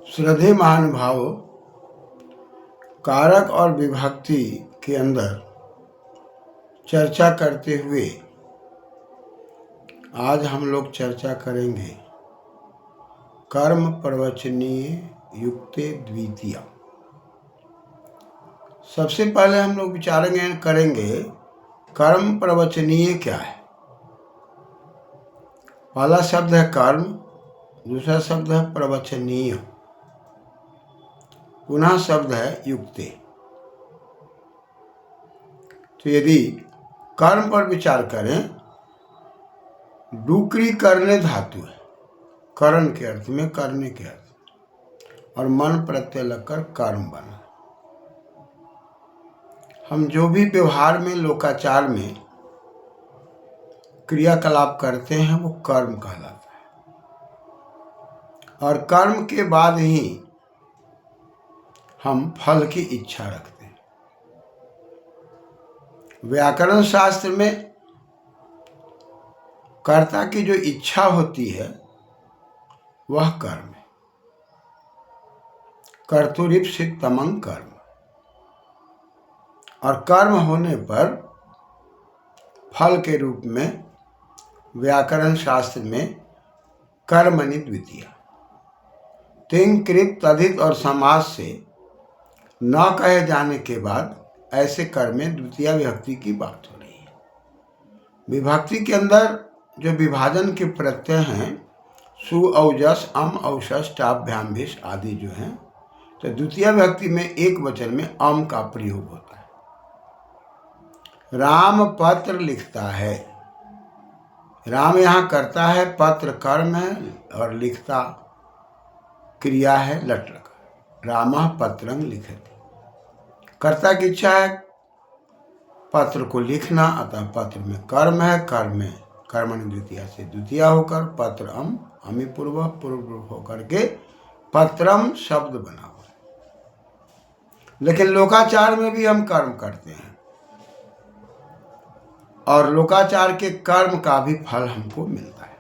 श्रद्धेय महानुभावों, कारक और विभक्ति के अंदर चर्चा करते हुए आज हम लोग चर्चा करेंगे कर्म प्रवचनीय युक्ते द्वितीया। सबसे पहले हम लोग करेंगे कर्म प्रवचनीय क्या है। पहला शब्द है कर्म, दूसरा शब्द है प्रवचनीय, पुनः शब्द है युक्ते। तो यदि कर्म पर विचार करें, डुकरी करने धातु है, करण के अर्थ में, करने के अर्थ, और मन प्रत्यय लगकर कर्म बना। हम जो भी व्यवहार में, लोकाचार में क्रियाकलाप करते हैं वो कर्म कहलाता है, और कर्म के बाद ही हम फल की इच्छा रखते हैं। व्याकरण शास्त्र में कर्ता की जो इच्छा होती है वह कर्म है। कर्तुरीप्सित तमंग कर्म, और कर्म होने पर फल के रूप में व्याकरण शास्त्र में कर्मणि द्वितीया। तिंग कृत तद्धित और समास से न कहे जाने के बाद ऐसे कर्म में द्वितीय विभक्ति की बात हो रही है। विभक्ति के अंदर जो विभाजन के प्रत्यय हैं, सु औजस अम औशस टाभ्याम भिष आदि जो हैं, तो द्वितीय विभक्ति में एक वचन में अम का प्रयोग होता है। राम पत्र लिखता है, राम यहाँ करता है, पत्र कर्म है और लिखता क्रिया है लट लगा। रामः पत्रं लिखति, कर्ता की इच्छा है पत्र को लिखना, अतः पत्र में कर्म है, कर्म में कर्मणि द्वितीया से द्वितीया होकर पत्र अमी पूर्व होकर के पत्रम शब्द बना हुआ है। लेकिन लोकाचार में भी हम कर्म करते हैं, और लोकाचार के कर्म का भी फल हमको मिलता है।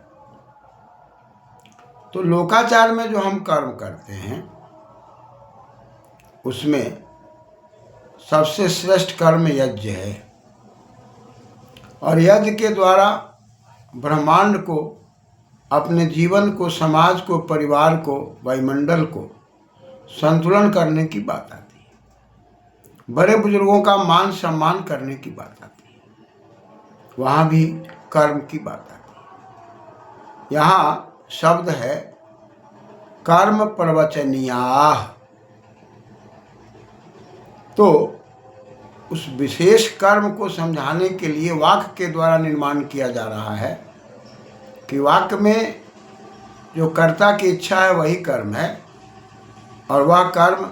तो लोकाचार में जो हम कर्म करते हैं उसमें सबसे श्रेष्ठ कर्म यज्ञ है, और यज्ञ के द्वारा ब्रह्मांड को, अपने जीवन को, समाज को, परिवार को, वायुमंडल को संतुलन करने की बात आती है। बड़े बुजुर्गों का मान सम्मान करने की बात आती है, वहाँ भी कर्म की बात आती है। यहाँ शब्द है कर्म प्रवचनीयाः। तो उस विशेष कर्म को समझाने के लिए वाक्य के द्वारा निर्माण किया जा रहा है कि वाक्य में जो कर्ता की इच्छा है वही कर्म है, और वह कर्म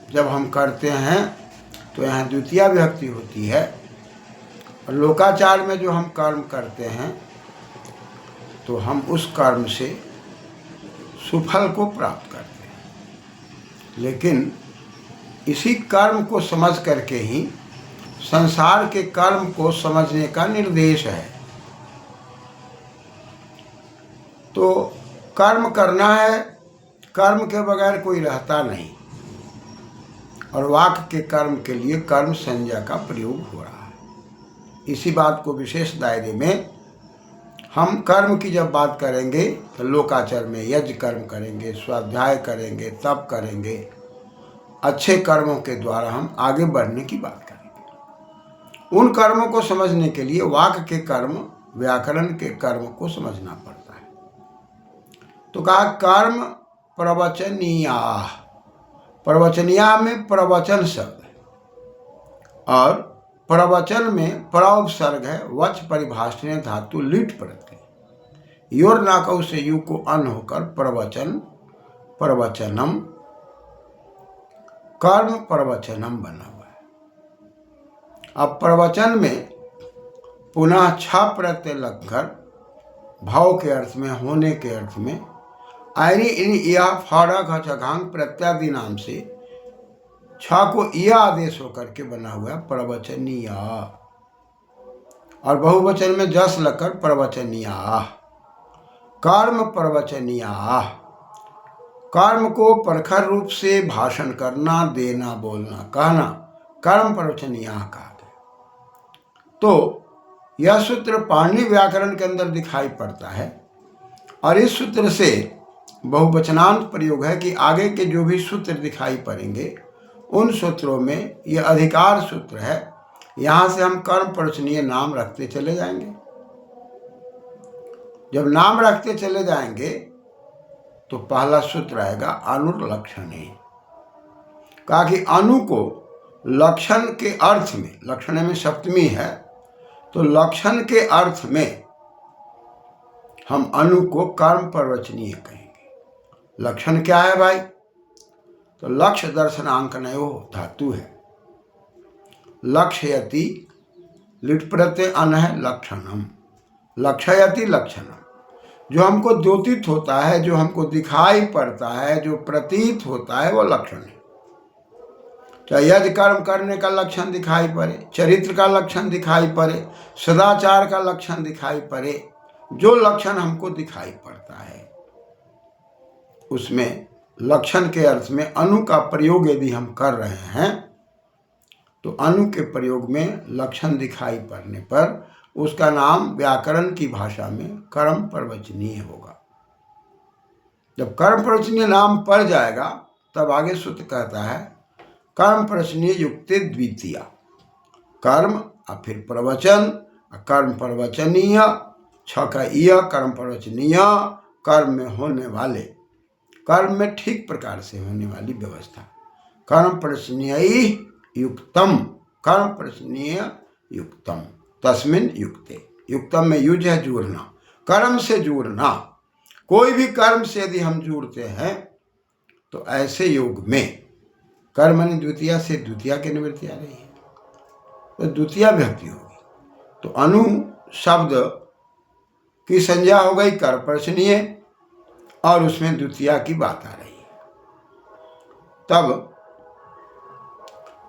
जब हम करते हैं तो यहाँ द्वितीया विभक्ति होती है। और लोकाचार में जो हम कर्म करते हैं तो हम उस कर्म से सुफल को प्राप्त करते हैं। लेकिन इसी कर्म को समझ करके ही संसार के कर्म को समझने का निर्देश है। तो कर्म करना है, कर्म के बगैर कोई रहता नहीं, और वाक्य के कर्म के लिए कर्म संज्ञा का प्रयोग हो रहा है। इसी बात को विशेष दायरे में हम कर्म की जब बात करेंगे तो लोकाचार में यज्ञ कर्म करेंगे, स्वाध्याय करेंगे, तप करेंगे, अच्छे कर्मों के द्वारा हम आगे बढ़ने की बात करेंगे। उन कर्मों को समझने के लिए वाक्य के कर्म, व्याकरण के कर्म को समझना पड़ता है। तो कहा कर्म प्रवचनीयाः। प्रवचनीया में प्रवचन शब्द है, और प्रवचन में प्रउपसर्ग है, वच परिभाषण धातु लिट प्रत्यय, योर नाकौ से यू को अन होकर प्रवचन, प्रवचनम, कर्म प्रवचनम बना हुआ है। अब प्रवचन में पुनः छ प्रत्यय लगकर भाव के अर्थ में, होने के अर्थ में, आयरी इन या फाड़ा घांग प्रत्यादि नाम से छ को या आदेश होकर के बना हुआ है प्रवचनीया, और बहुवचन में जस लगकर प्रवचनीया। कर्म प्रवचनीया, कर्म को प्रखर रूप से भाषण करना, देना, बोलना, कहना कर्म प्रवचन यहाँ कहा गया। तो यह सूत्र पाणिनि व्याकरण के अंदर दिखाई पड़ता है और इस सूत्र से बहुवचनांत प्रयोग है कि आगे के जो भी सूत्र दिखाई पड़ेंगे उन सूत्रों में यह अधिकार सूत्र है। यहाँ से हम कर्म प्रवचनीय नाम रखते चले जाएंगे। जब नाम रखते चले जाएंगे तो पहला सूत्र आएगा अनुलक्षणे। कहा कि अनु को लक्षण के अर्थ में, लक्षण में सप्तमी है तो लक्षण के अर्थ में हम अनु को कर्म प्रवचनीय कहेंगे। लक्षण क्या है भाई? तो लक्ष्य दर्शनांकनयो धातु है। लक्ष्यति लिट प्रत्यय अन है लक्षणम, लक्ष्यति लक्षणम। जो हमको द्योतित होता है, जो हमको दिखाई पड़ता है, जो प्रतीत होता है वो लक्षण है। चाहे यज्ञ कर्म करने का लक्षण दिखाई पड़े, चरित्र का लक्षण दिखाई पड़े, सदाचार का लक्षण दिखाई पड़े, जो लक्षण हमको दिखाई पड़ता है उसमें लक्षण के अर्थ में अनु का प्रयोग यदि हम कर रहे हैं तो अनु के प्रयोग में लक्षण दिखाई पड़ने पर उसका नाम व्याकरण की भाषा में कर्म प्रवचनीय होगा। जब कर्म प्रवचनीय नाम पड़ जाएगा तब आगे सूत्र कहता है कर्म प्रवचनीय युक्ते द्वितीया। कर्म और फिर प्रवचन, कर्म प्रवचनीय, छ का ईय कर्म प्रवचनीय, कर्म में होने वाले, कर्म में ठीक प्रकार से होने वाली व्यवस्था। कर्म प्रवचनीय युक्तम, कर्म प्रवचनीय युक्तम, तस्मिन युक्ते। युक्तम में युज है जुड़ना, कर्म से जुड़ना। कोई भी कर्म से यदि हम जुड़ते हैं तो ऐसे योग में कर्म ने द्वितीया से द्वितीया की निवृत्ति आ रही है तो द्वितीया विभक्ति होगी। तो अनु शब्द की संज्ञा हो गई कर्म प्रवचनीय और उसमें द्वितीया की बात आ रही है। तब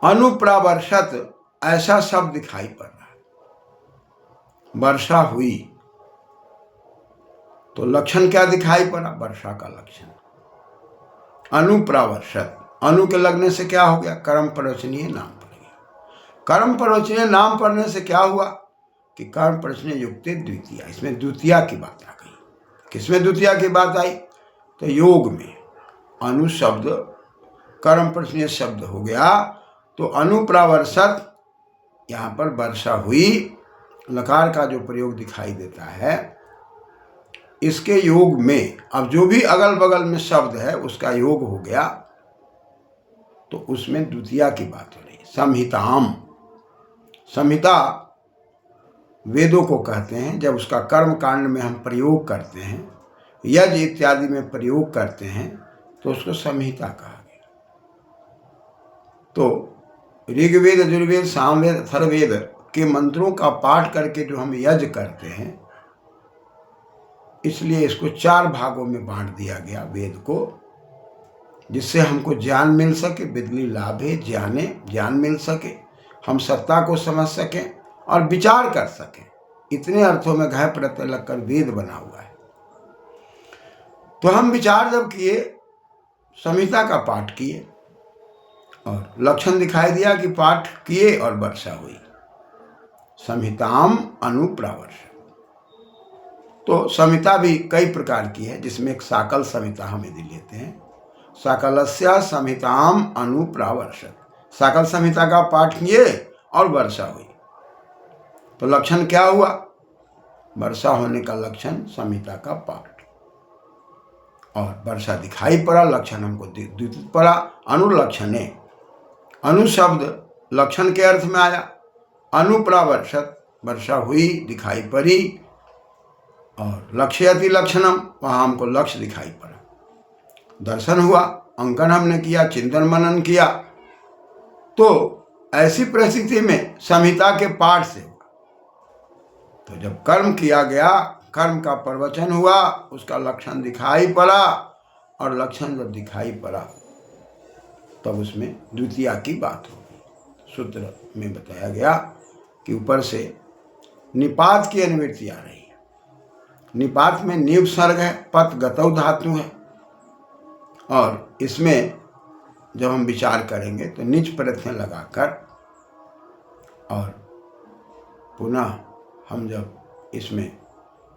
अनुप्रावर्षत ऐसा शब्द दिखाई पड़ रहा है, वर्षा हुई तो लक्षण क्या दिखाई पड़ा? वर्षा का लक्षण। अनुप्रावर्षत, अनु के लगने से क्या हो गया? कर्म प्रवचनीय नाम पड़ गया। कर्म प्रवचनीय नाम पड़ने से क्या हुआ कि कर्म प्रवचनीय युक्ते द्वितीया, इसमें द्वितीया की बात आ गई। किसमें द्वितीया की बात आई? तो योग में अनु शब्द कर्म प्रवचनीय शब्द हो गया तो अनुप्रावर्षत, यहाँ पर वर्षा हुई, लकार का जो प्रयोग दिखाई देता है इसके योग में अब जो भी अगल बगल में शब्द है उसका योग हो गया तो उसमें द्वितीया की बात हो रही। संहिताम, संहिता वेदों को कहते हैं। जब उसका कर्म कांड में हम प्रयोग करते हैं, यज्ञ इत्यादि में प्रयोग करते हैं तो उसको संहिता कहा गया। तो ऋग्वेद, यजुर्वेद, सामवेद, अथर्ववेद के मंत्रों का पाठ करके जो हम यज्ञ करते हैं इसलिए इसको 4 भागों में बांट दिया गया वेद को, जिससे हमको ज्ञान मिल सके। विद्ली लाभे ज्ञाने, ज्ञान मिल सके, हम सत्ता को समझ सकें और विचार कर सकें। इतने अर्थों में घय प्रत्यय लगकर वेद बना हुआ है। तो हम विचार जब किए, संहिता का पाठ किए और लक्षण दिखाई दिया कि पाठ किए और वर्षा हुई। संहिताम अनुप्रावर्ष। तो संहिता भी कई प्रकार की है जिसमें एक साकल संहिता हम यदि लेते हैं, साकलस्य संहिताम अनुप्रावर्षत, साकल संहिता का पाठ किए और वर्षा हुई तो लक्षण क्या हुआ? वर्षा होने का लक्षण संहिता का पाठ, और वर्षा दिखाई पड़ा, लक्षण हमको द्वितीय पड़ा। अनुलक्षणे, अनु शब्द लक्षण के अर्थ में आया। अनुप्रावर्षत, वर्षा हुई, दिखाई पड़ी, और लक्ष्यति लक्षणम, वहाँ हमको लक्ष्य दिखाई पड़ा। दर्शन हुआ, अंकन हमने किया, चिंतन मनन किया। तो ऐसी परिस्थिति में संहिता के पाठ से हुआ। तो जब कर्म किया गया, कर्म का प्रवचन हुआ, उसका लक्षण दिखाई पड़ा, और लक्षण जब दिखाई पड़ा तब उसमें द्वितीया की बात होगी। सूत्र में बताया गया कि ऊपर से निपात की अनुवृत्ति आ रही है। निपात में निव सर्ग है, पत गतौ धातु है, और इसमें जब हम विचार करेंगे तो नीच प्रत्यय लगाकर और पुनः हम जब इसमें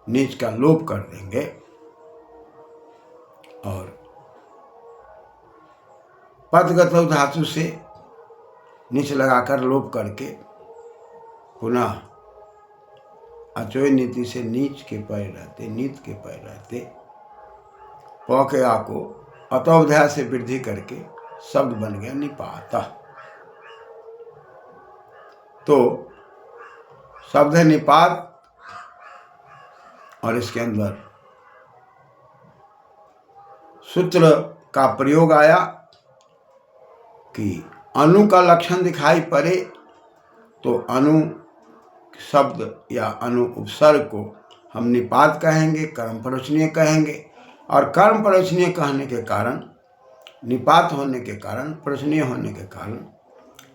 नीच का लोप कर देंगे और पदगत धातु से नीच लगाकर लोप करके पुनः अचोय नीति से नीच के पैर रहते, नीत के पैर रहते, प के आ को अतोध्याय से वृद्धि करके शब्द बन गया निपात। तो शब्द है निपात और इसके अंदर सूत्र का प्रयोग आया कि अनु का लक्षण दिखाई पड़े तो अनु शब्द या अनु उपसर्ग को हम निपात कहेंगे, कर्म प्रवचनीय कहेंगे। और कर्म प्रवचनीय कहने के कारण, निपात होने के कारण, प्रवचनीय होने के कारण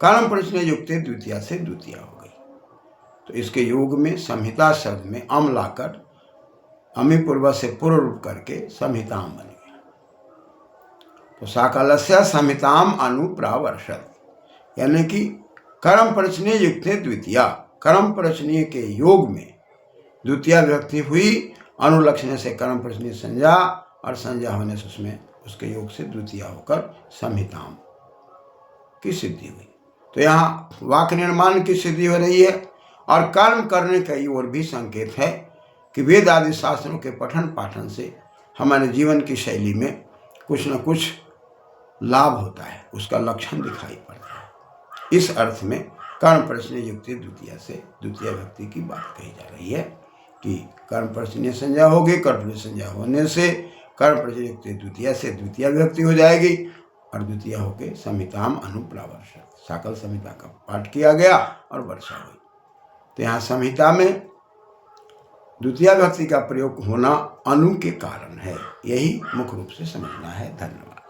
कर्म प्रवचनीय युक्ते द्वितीया से द्वितीया हो गई। तो इसके योग में संहिता शब्द में अम लाकर अमी पूर्व से पूर्व रूप करके संहिताम बन गया। तो साकालस्य संहिताम अनुप्रावर्षत, यानी कि कर्म प्रवचनीय युक्ते द्वितीया, कर्म प्रवचनीय के योग में द्वितीया विभक्ति हुई, अनुलक्षण से कर्म प्रवचनीय संज्ञा और संज्ञा होने से उसमें उसके योग से द्वितीया होकर संहिताम की सिद्धि हुई। तो यहाँ वाक्य निर्माण की सिद्धि हो रही है और कर्म करने का ओर भी संकेत है कि वेद आदि शास्त्रों के पठन पाठन से हमारे जीवन की शैली में कुछ न कुछ लाभ होता है, उसका लक्षण दिखाई पड़ता है। इस अर्थ में कर्म प्रवचनीय युक्ति द्वितीया से द्वितीय व्यक्ति की बात कही जा रही है कि कर्म प्रवचनीय संज्ञा होगी, कर्म संज्ञा होने से कर्म प्रवचनीय युक्ति द्वितीया से द्वितीय व्यक्ति हो जाएगी और द्वितीय होकर संहिताम अनुप्रावर्षत, सकल संहिता का पाठ किया गया और वर्षा हुई। तो यहाँ संहिता में द्वितीय व्यक्ति का प्रयोग होना अनु के कारण है, यही मुख्य रूप से समझना है। धन्यवाद।